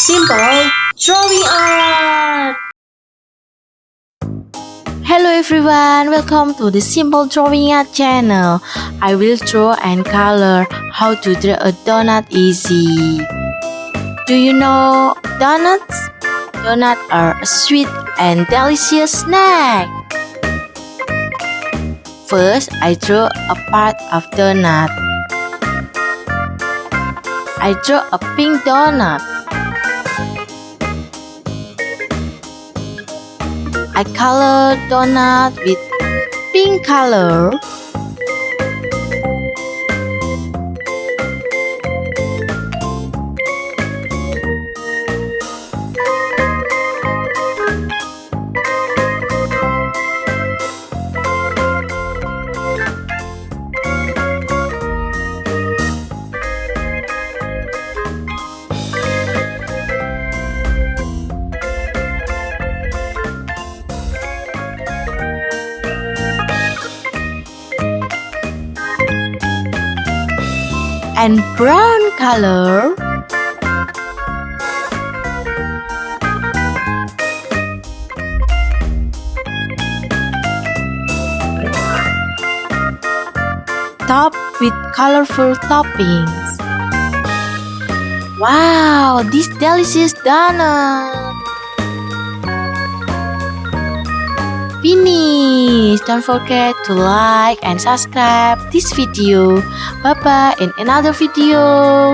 Simple Drawing Art! Hello everyone, welcome to the Simple Drawing Art channel. I will draw and color how to draw a donut easy. Do you know donuts? Donuts are a sweet and delicious snack. First, I draw a part of donut. I draw a pink donut. I color donut with pink color. And brown color. Top with colorful toppings. Wow, this delicious donut! Finish! Don't forget to like and subscribe this video. Bye bye in another video.